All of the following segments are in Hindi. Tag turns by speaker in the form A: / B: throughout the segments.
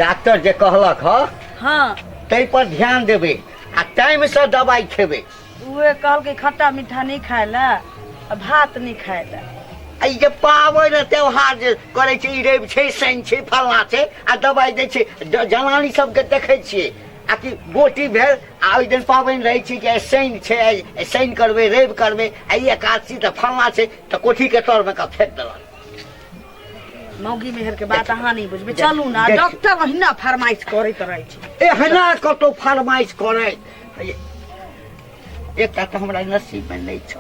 A: डॉक्टर जे कहलक ह
B: हाँ
A: तै पर ध्यान देबे आ टाइम से दवाई खेबे।
B: उहे कहल के खट्टा मीठा नहीं खाए ला भात नहीं खाए ला।
A: आई जे पाबनि त्योहार जे करे छै ई रवि छै शनि छै फलना छै आ दवाई दै छै जनानी सबके देखै छियै आ कि गोटी भेल आ ओहि दिन पाबनि रहै छै कि शनि छै शनि करबै रवि करबै आ ई एकादशी तऽ फलना छै तऽ कोठी के तर में का फेंक देलक।
B: मौगी मेहर के बात अहाँ नहीं बुझबे। चलू ना डॉक्टर अहिना फरमाइश करैत रहै छै।
A: एहना कतौ फरमाइश करे एकटा तऽ हमरा नसीब में नहीं छ।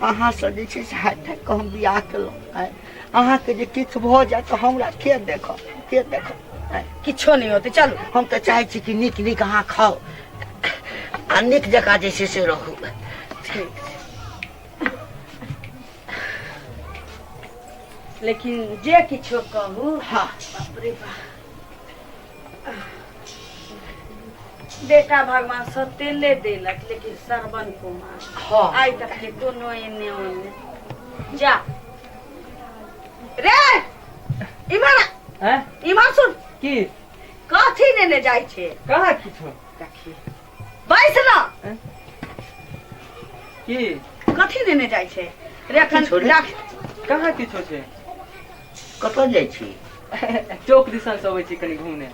A: अहाँ से जे छै से हाथ के हम बियाह केलहुँ अहाँ के जे किछु भऽ जाय तऽ हमरा के देखत
B: किछो नहीं होते। चलू
A: हम तो चाहे छी कि नीक नीक अहाँ खाओ आ नीक जकाँ जे छै से रहू।
B: ठीक लेकिन जे किछो कहू
A: हाँ
B: बाप रे बाप बेटा भगवान सतेले देलक लेकिन श्रवण कुमार
A: हाँ
B: आई तक के कोनो एने ओने जा रे इमारा
C: हैं
B: इमार सुन
C: की
B: कथी नेने जाय छे
C: कहाँ किछो
B: देखी बैस ना
C: की
B: कथी नेने जाय छे रे अखन
A: किछो रे।
B: राख
C: कहाँ किछो छै
A: कतऽ जाइ छी
C: चौक दिसन से अबै छी कनी घूमने।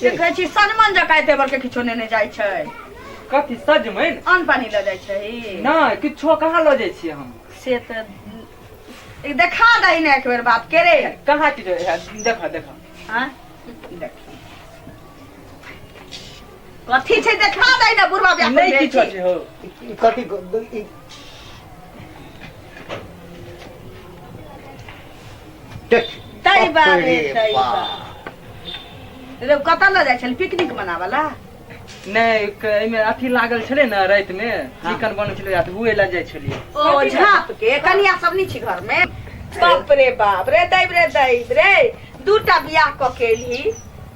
B: देखै छी सजमन जकाँ एते बड़के किछो नेने जाय छै
C: कथी सजमैन
B: अन्न पानी ल जाय छै
C: नहीं किछो कहाँ लऽ जाइ छियै हम
B: से त देखा दही ने एक बेर बात के रे
C: कहाँ किछो देखा देखा
B: हाँ देखी कथी छै देखा दही ने बुढ़वा ब्याह
C: नहीं किछो छै हो
A: कथी
B: तई बारे तई बा रे कतऽ ल जाय छल पिकनिक मनावला
C: नहीं एमे अथी लागल छलै न रात में चिकन बनल छलै आ हुए लऽ जाइ छलियै।
B: ओ झाप के कनिया सब नहीं छी घर में बाप रे दैब रे दूटा बियाह क के एलही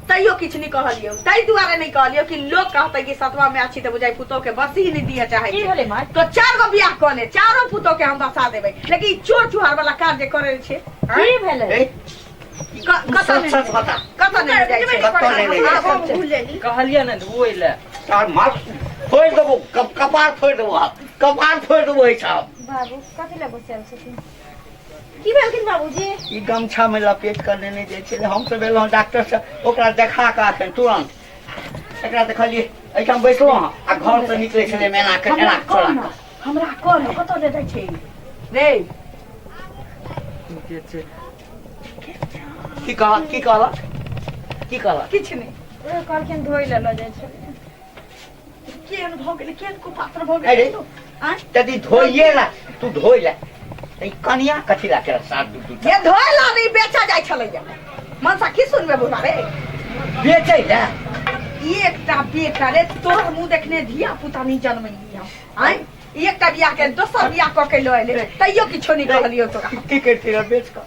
B: तैयो किछ नहीं कहलियो तै दुआरे नहीं कहलियो कि लोग कहते कि सतवा में अच्छी त बुझाई पुतो के बस ही नहीं दिया चाहे तो 4 गो बियाह क ले चारों पुतो के हम बसा देबै लेकिन चोर चुहार वाला काज जे करे छे की भेलै
A: सच बता
B: कतऽ नहीं जाय छे
A: कतऽ नहीं जाय छे
B: भूल लेली
C: कहलियै न हुए लऽ
A: तार मार फोड़ देबो कपार फोड़ देबो साहब।
D: बाबू कथी लए बसल छथिन की भेलखिन बाबूजी
A: ई गमछा में लपेट कर लेने जाइ छै हम सब एलहुँ डॉक्टर से ओकरा देखा के अखन तुरंत एकरा देखलिए एठाम बैसलहुँ आ घर से निकले छले मेना के एना छोड़ा के
B: हमरा कोन कतऽ ले जाय छे रे
C: के छै
A: की कहला
B: किछ नहीं
D: ओ कहलखिन धोइ ले ल जाइ छै
B: केहन भ गेलै केहन कुपात्र भ
A: अरे
B: गेलै
A: यदि धोइए ला तू धोइ ला ई कनिया कथी ला के साथ दू
B: ये धोइला नहीं बेचा जाय छलैया मनसा की सुनबे बुढ़ा रे
A: बेचै ला
B: एकटा बेटा रे तोहर मुंह देखने धिया पुता नहीं जन्मैली हम आय एकटा बियाह के दोसर बियाह क के लए ले तैयो किछो नहीं कहलियो तोरा
A: की करती रे बेच का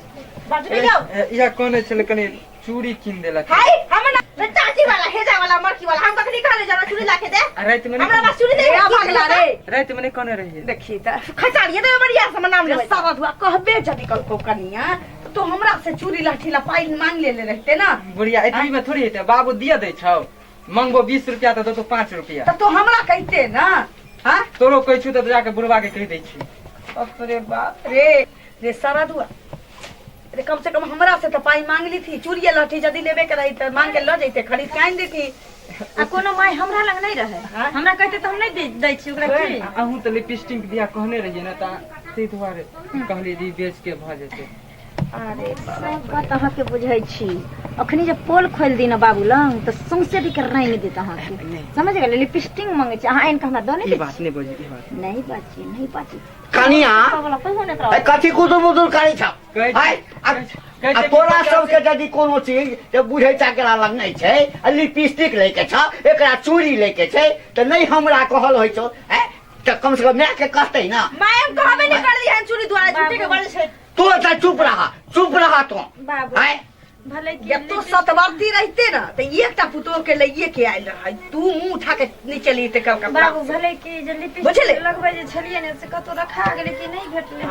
B: बाजबे जाओ
C: या कोने छलै कनी चूड़ी किन देलक
B: हाय हम ना चाची वाला हेजा वाला मरकी वाला हम कखनी कहले जरा चूड़ी लाके दे
C: रात में
B: हमरा बस चूड़ी दे भागला रे
C: रात में कोने रहिए
B: देखी त खचाड़िए दे बढ़िया से नाम ले सारा धुआ कहबे जदी कल को कनिया तो हमरा से चूड़ी लाठी ला पाई मांग ले रहते ना
C: बुढ़िया एतबी में थोड़ी हेतै बाबू दिया दै छौ मंगबो 20 रुपया त दो 5 रुपया
B: तो हमरा कहते ना हां
C: तोरो कहै छु त जाके बुढ़वा के कहि दै छी।
B: बाप रे सारा धुआ रे कम से कम हमरा से तो पाई मांग ली थी चूड़िया लाठी जदी लेबे कराई त मांग के ल जैते खरीद के आन देती
D: आ कोनो माय हमरा लग नहीं रहे हमरा कहते तो हम नहीं दै छी ओकरा की
C: अहूँ त लिपस्टिक दिया कहने रहिए न त तै दुआरे कहली दी बेच के भ जेतै।
D: अरे सब बात अहाँ के बुझै छी अखनी जब पोल खोल दी ना बाबू लंग तो सौंसे भी कर रही देता अहाँ के समझ गेल लिपस्टिक मांगे छी अहाँ इनका हमरा दोने
C: ई बात नहीं बजी ई बात
D: नहीं बाची
A: कनिया
D: वाला कोई होने तो
A: कथी कुदुर करै छ हाय आ तोरा सबके यदि कोनो चीज जे बुझै चाकेला लग नहीं छै आ लिपस्टिक लेके छ एकरा चूड़ी लेके छै त नहीं हमरा कहल होइ छौ त कम से कम मैं के कहतै ना
B: मैम कहबे नहीं कर दी चूड़ी द्वारा झूठे के बड़े छै
A: तू त चुप रहा तो
D: बाबू
A: हाय
D: भले की
B: जब तो सतवर्ती रहते ना तो एकटा पुतो के लइए के आइल रहा तू मुंह उठा के नीचे लेते कल का
D: बाबू भले की जे
B: बुझले?
D: लिपस्टिक लगबै जे छलिए ने से कतो रखा गेलै कि नहीं भेटले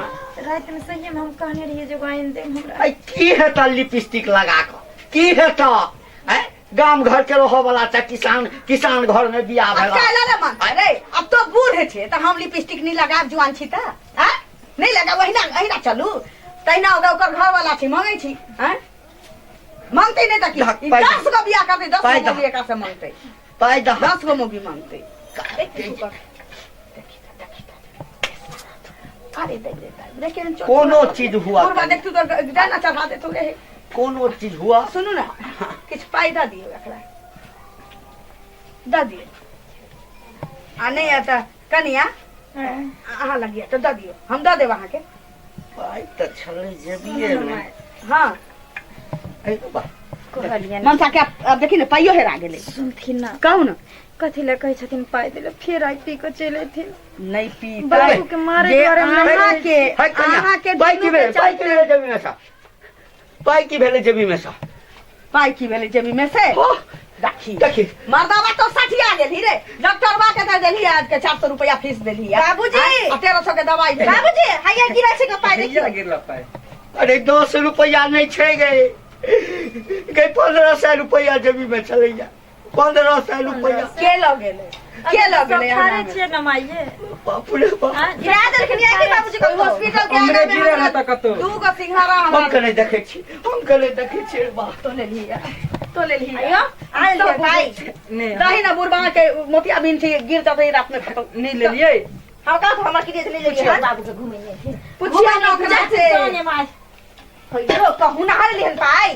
D: रात में सही में हम कहने रहिए जे गाइन दे हमरा
A: की है त लिपस्टिक लगा के की हेता गाम घर के रह वाला छै किसान घर में बियाह
B: अब
A: भेला
B: काला ना मन रे अब तो बूढ़ छे तो हम लिपस्टिक नहीं लगाब जुआन छी त हैं नहीं लगा वही ना चलू तैना ओकर घर वाला छी मांगे छी हैं मांगते नहीं त की 10 गो बियाह करते 10 गो बियाह से मांगते
A: पाई दा
B: 10 गो मोगी मांगते अरे देख
A: कोनो चीज हुआ
B: पूर्वा देख तू तो डाना चढ़ा दे तू रे
A: कोनो चीज हुआ
B: सुनू ना किछ पाई दा दियो एकरा दा दियो आ नहीं आता कनिया अहाँ लगिया तो दा दियो हम दा देब अहाँ के
A: पाई त छले जेबिए में
B: हाँ मनसा के अब देखी ना पाइयो हेरा गेले
D: सुनथिन ना
B: कहू ना
D: कथी ले कहै छथिन पाइ देले फेर आई पी के चले थे
B: नहीं पी
D: बाबू के मारे द्वारे
B: अहाँ के
A: पाई की भेले जेबी में सा पाई की भेले जेबी में सा
B: पाई की भेले जेबी में से देखी मर्दावा तो 60 आ गेली रे डॉक्टरवा के दे देली आज के 400 रुपया फीस देली बाबूजी 1300 के दवाई भेली बाबूजी हैया गिरा छै के पाई देखियो
C: गिरला पाई
A: अरे 200 रुपया नहीं छे गए 1500 रुपया जेबी में चले जा 1500 रुपया
B: के लग गेले
D: खारे छे नमाइए
A: बाप रे बाप
B: गिरा देलखिन आके बाबूजी को हॉस्पिटल के
C: हमरे
B: आगे
C: गिरे न त कतो
B: दू गो सिंघारा
A: हम कने देखे छी बा
B: तो ले लिया अयो आइल के भाई
C: नहीं
B: दही ना बुरबा के मोतिया बिन थी गिर जाते रात में खत्म
C: नहीं ले लिए
B: हम का हमर की ले लिए
D: बाबू से घूमेंगे
B: पुछिया ना जाते होइयो कहू ना हाल लेन पाई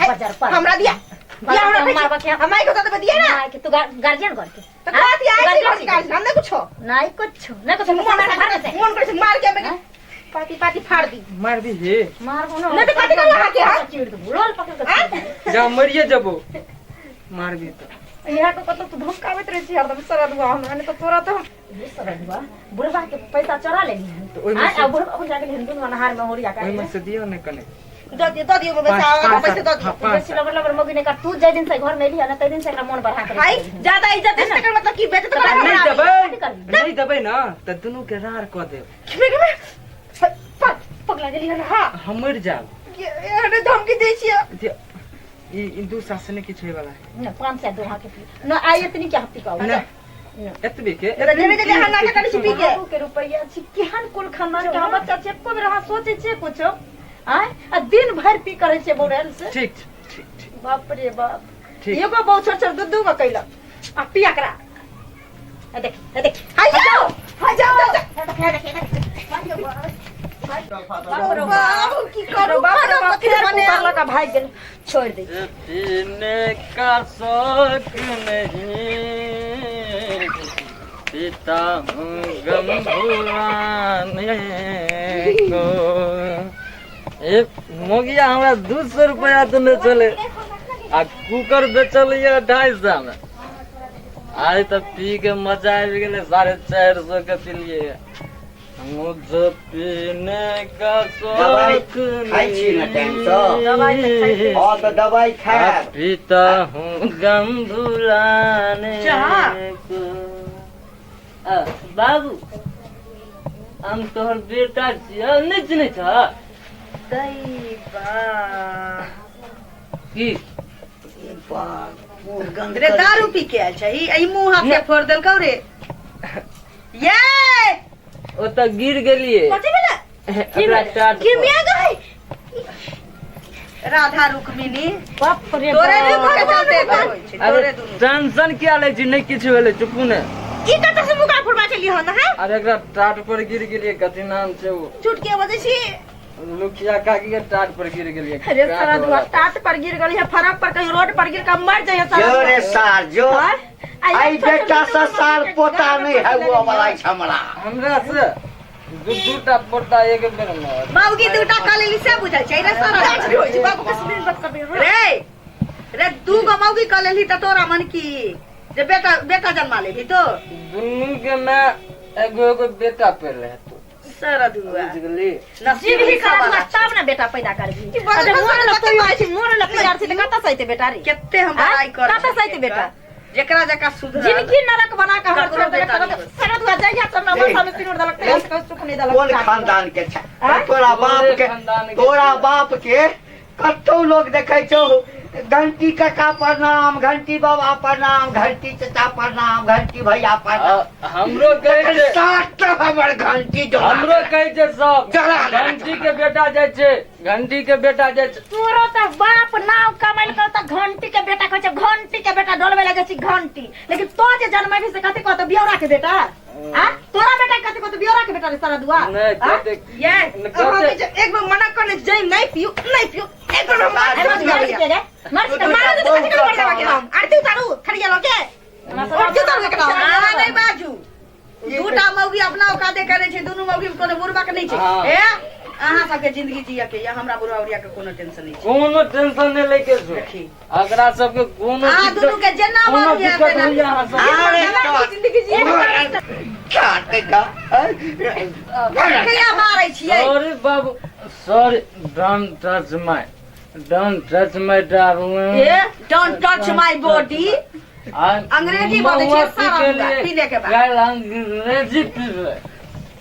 D: बाजार पर
B: हमरा दिया
D: मारबा के
B: हमाई को तो दिया ना
D: कि तू गार्जियन कर के
B: तो बात आई थी हम ने कुछ
D: नहीं कुछ
B: मन कर मार के मैं पाती फाड़ दी
C: मार दी हे
D: मार होनो
B: नहीं तो पाती कर लगा के हां
D: चिड़ दो बुलोल पकड़ के
C: जा मरिए जबो मार भी तो
D: यहाँ को कतो तू धमकावत रहे छी हरदम सरद हुआ हमरा ने तो तोरा तो सरद हुआ बुढ़वा के पैसा चोरा लेनी
C: तो ओइ में
D: आ बुढ़वा अपन जाके हिंदू नहार में होरिया
C: ओइ में
D: का
C: से दियो ने कने
B: दो दियो पैसा पैसे दो दियो
D: बेसी लबर मगी ने कर तू जे दिन से घर में लिया ना तै दिन से एकरा मन बढ़ा कर
B: भाई ज्यादा इज्जत इससे कर मतलब की बेइज्जत कर
C: नहीं दबे ना त दुनु के रार क दे
B: पगला गेली है हां
C: हम मर जाब
B: ये धमकी दै छियै
C: ई दू सासने किछ होय वाला है
D: ना 500 दोहा के ना आई इतनी क्या हफ्ती का
C: ना एतबे के
B: जेबे जे हां ना कर छी पी के
D: के रुपया छी केहन कुल खानदान के बच्चा छे को रहा सोचे छे कुछ आय आ दिन भर पी करे छे बोरेल से
C: ठीक ठीक
D: बाप रे बाप
C: ठीक
D: एगो बहुत छोट छोट दूध को कैला आ पिया करा देख
B: हाय जाओ बाबू की करू
D: बाप फिर कुकर का भाग गेल छोड़ दे
C: पीने का शौक नहीं पीता हूँ गम भुलाने को ए मोगिया हमरा 200 रुपया देने चले आ कुकर बेचलिए 250 में आज तो पी के मजा आ गेले 450 के पिलिए मुझे पीने का शौक
A: खाई छी ना टाइम से हां तो दवाई खा
C: पीता हूँ गम भुलाने को बाबू हम तोहर बेटा छियै नहीं चिन्है छ की
B: रे दारू पी के आयल छै ई मुंह हाथ से फोड़ देलकौ रे ये
C: ओ त गिर गेलिए
B: कथि भेलै
C: एकरा टाट
B: की मिया गई राधा रुक्मिणी
D: बाप रे
B: तोरे ने घरे चलते होय छै तोरे
C: अरे
B: दुनु
C: टेंशन क्या ले छी नहीं किछ भेले चुपू ने
B: ई कत से मुका फुरबा चली हो ना है
C: अरे एकरा टाट पर गिर गेलिए कथि नाम छै वो
B: झूठ के वजह से
C: लुखिया काकी के टाट पर गिर गेलिए
D: अरे सारा दुआ टाट पर गिर गई है फरक पर कहीं रोड पर गिर के मर जाए
A: जो रे सार जो आई बेटा से सार पोता नहीं है वो वाला हमरा
C: हमरा से दूटा पोता एक बेर में
B: बाबू की दूटा काले से बुझल छै रे सारा होय छै बाबू के सुन बात करबे रे दू गो मौगी काले त तोरा मन की जे बेटा जन्मा लेबी तो
C: दुनू के मैं एगो बेटा पेले है तो
B: सारा दुआ
C: बुझली
B: नसीब ही
D: का
B: का
D: तब ना बेटा पैदा करबी
B: मोर
D: मोर ल प्यार से कता सहित बेटा रे
B: केते हम बड़ाई कर
D: कता सहित बेटा
B: जेकरा जका सुधर
D: जिंदगी नरक बना के हमरा
B: ककरो
D: छोड़ दे
B: बेटा नहीं होई।
D: सरद हुआ जाइया सब नंबर सामने तीन दलक ते से सुख नहीं दलक
A: कोन खानदान के छै
D: आँय?
A: तोरा बाप के
C: खानदान के
A: तोरा बाप के कतौ लोग देखै छौ घंटी काका प्रणाम, घंटी बाबा प्रणाम, घंटी चचा प्रणाम, घंटी भैया प्रणाम।
C: हमरो कहै छै
A: साथ हमर घंटी जो
C: हमरो कहै छै सब
A: जरा
C: घंटी के बेटा जाइ छै, घंटी के बेटा जाइ छै।
D: तोरो त बाप नाव कमाइल कर त घंटी के बेटा कहै छै, घंटी के बेटा डोलवे लगे छी घंटी, लेकिन तो जे जन्म भी से कथि कहत बियौरा के बेटा आ तोरा बेटा कथि कहत बियौरा के बेटा रे सारा दुआ
C: नहीं कहते
B: ये
C: कहते
B: एक बार मना करने जाई नहीं पियो एक बार हम
D: मर
B: आरती उतारू खड़िया लोके आरती उतारू के नहीं बाजू दूटा मौगी अपना औकाते करे छै, दुनू मौगी में कोनो बुरबा के नहीं छै।
C: हाँ।
B: ए अहाँ सबके जिंदगी जिया के या हमरा बुढ़ावरिया के कोनो टेंशन नहीं छै।
C: कोनो टेंशन नहीं लेके सो
B: देखी
C: अगरा सबके कोनो
B: आ दुनू के जेना
C: कोनो
B: मन ये
C: दिक्कत नहीं है अहाँ सब।
A: अरे
B: जिंदगी जिया
A: काटे का
B: कहिया मारै छियै
C: Sorry Babu, sorry, don't touch my darling।
B: A don't touch my body अंग्रेजी बोले छै सारा पीने के बाद
C: यार अंग्रेजी पी रहे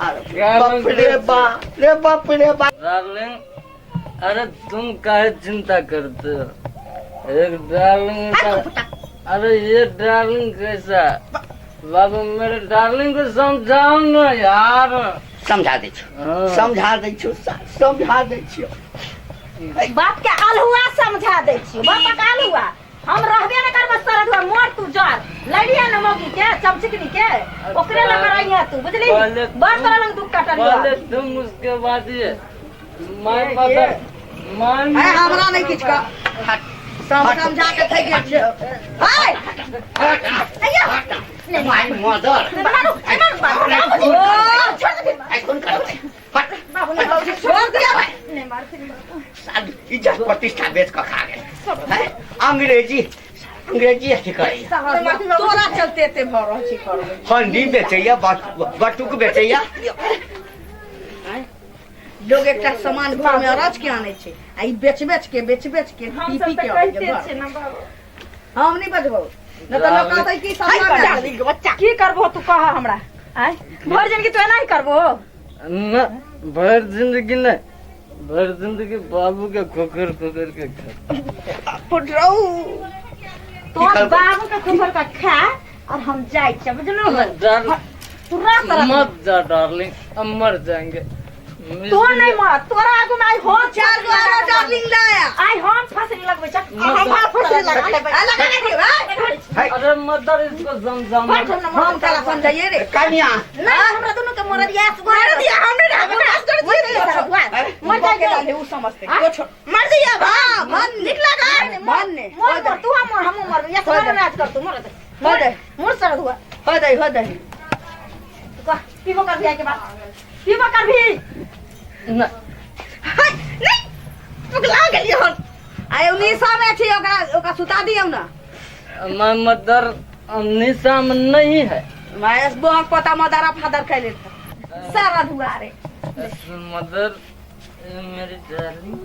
A: बाप रे बाप रे बाप रे बाप।
C: डार्लिंग, अरे तुम काहे चिंता करते हो? एक डार्लिंग का, अरे ये डार्लिंग कैसा? बाबू मेरे डार्लिंग को समझाओ ना यार।
A: समझा दै छी,
C: हाँ।
A: समझा दै छी, समझा दै छी।
D: बाप के अलहुआ समझा दै छी, बाप के अलहुआ हम रहबे न करब सरद हुआ मोर तू जर लड़िया न मौगी के चमचिकनी के ओकरे लग रहिया तू बुझली बस तोरा लंग दुख काटल
C: पहले तुम उसके बाद ये माय मदर मान
B: है हमरा नहीं किछ का समझा के थई गेल छै। हाय अయ్యో
A: माय मदर
D: बनाओ बनाओ
B: ओ
D: छोड़ दे
A: आई कोन करबै फट
D: बाबू ने बाबू
B: छोड़ दिया
D: नहीं मार
A: साल इज्जत प्रतिष्ठा बेच के खा गेल है। अंग्रेजी अथी करैया,
B: तोरा चलते एते भ रहल छी घर में
A: हंडी बेचैया, बटुक बेचैया।
B: लोग एकटा सामान घर में अरज के आने छै आ ई बेच बेच के
D: हम
B: पी
D: सब
B: पी
D: त
B: के
D: कहते
B: घर
D: छे ना बाबू
B: हम नहीं बजबो न तो लोग कहतै कि सामान डाली
D: बच्चा की करबो तू कह हमरा आय भर जिंदगी तू एना ही करबो
C: न भर जिंदगी नहीं, भर जिंदगी बाबू के खोकर के खा।
B: पुटरऊ
D: तो बाबू के खुबर का खा और हम जाय छ बुझलो तू रात
C: मत जा डार्लिंग, हम मर जाएंगे।
D: तो नहीं मत तोरा आगू में आई हो
B: चार गो आरो डार्लिंग लाया
D: आई हम फसरी लगबै छ
B: हम फसरी लगा दे
C: अरे मदर इसको समझाओ।
B: हम काला समझाइए रे
A: कन्या
D: नहीं हमरा दोनों के मोर दिया
B: मार दिया हमने मर जाके डाले उ समझते वो छोड़ मर दिया हां मन निकला का मन ने
D: मोर तू हम मर या सारा रात कर तू मोर
B: हो दे
D: मोर सर हुआ
B: हो दे
D: कह पीबो कर दिया के बाद पीबो कर भी
C: न
B: हाय नहीं पगला गेली हन आय उनीसा में छी ओका सुता दियौ ना
C: मैं मदर निशा में नहीं है।
B: मैं बोहक पता मदारा फादर कैले सारा दुआरे
C: मदर मेरी डार्लिंग,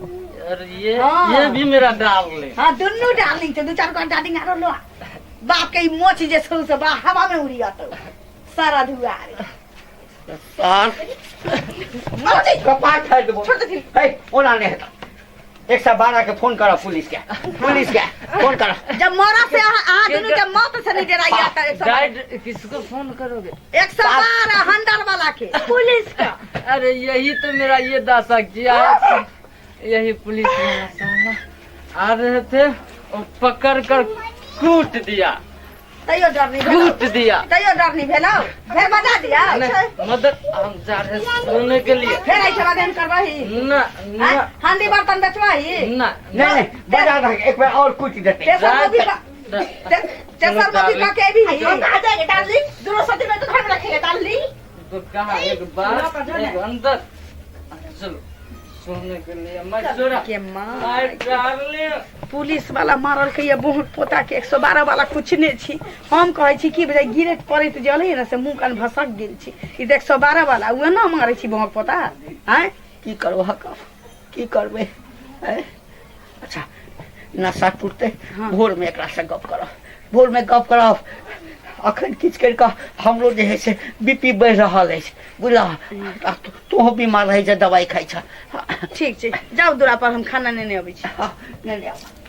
C: और ये
B: हाँ।
C: ये भी मेरा डार्लिंग।
B: हां दुन्नु डार्लिंग छ दू चार को डार्लिंग आरो लो बाप के मोच जे छौ से बा हवा में उड़ी जातो सारा दुआरे
A: सार
B: मौजी
A: कपाट फाड़ देबो।
B: छोड़ दे
A: है ओना नहीं है 112 के फोन करो, पुलिस के फोन करो।
B: जब मोरा से आ दुनु के मौत से नहीं डराइया त
C: गाइड किसको फोन करोगे?
B: 112 हंडर वाला के
D: पुलिस का
C: अरे यही तो मेरा ये दासा किया है, यही पुलिस वाला साला आ रहे थे और पकड़ कर कूट दिया,
B: तैयो डर नहीं
C: कूट दिया।
B: तैयो डर नहीं भेलो फिर बजा दिया
C: नहीं, मदर हम जा रहे सोने के लिए।
B: फिर ऐसा बात नहीं करवाही
C: न न
B: हांडी बर्तन बेचवाही
C: न
A: नहीं बजा रहा एक बार और कुछ देते।
B: तेसर मोदी का तेसर मोदी का के भी हम कहा जाएंगे डार्लिंग दोनों सती में तो घर में रखेंगे डार्लिंग
C: तो कहा एक बार एक अंदर चलो सोने के लिए मजदूरा
B: के मां
C: माय डार्लिंग।
B: पुलिस वाला मारल के ये बहुत पोता के 112 वाला कुछ नहीं छी हम कहे छी कि बजाय गिरे पड़े जले ना से मुंह कान भसक गेल छी ई 112 वाला उ ना मारे छी बहुत पोता हैं
A: की करबो हक की करबे है। अच्छा नशा टूटते
B: हाँ।
A: भोर में एकरा से गप करो, भोर में गप करब अखन किछु करि कऽ हमरो जे है से बीपी बढ़ि रहल अछि बुझला तोहो बीमार रहै छै दवाइ खाइ छ
B: ठीक छै जाउ दूरा पर हम खाना नेने अबै छी
A: नहीं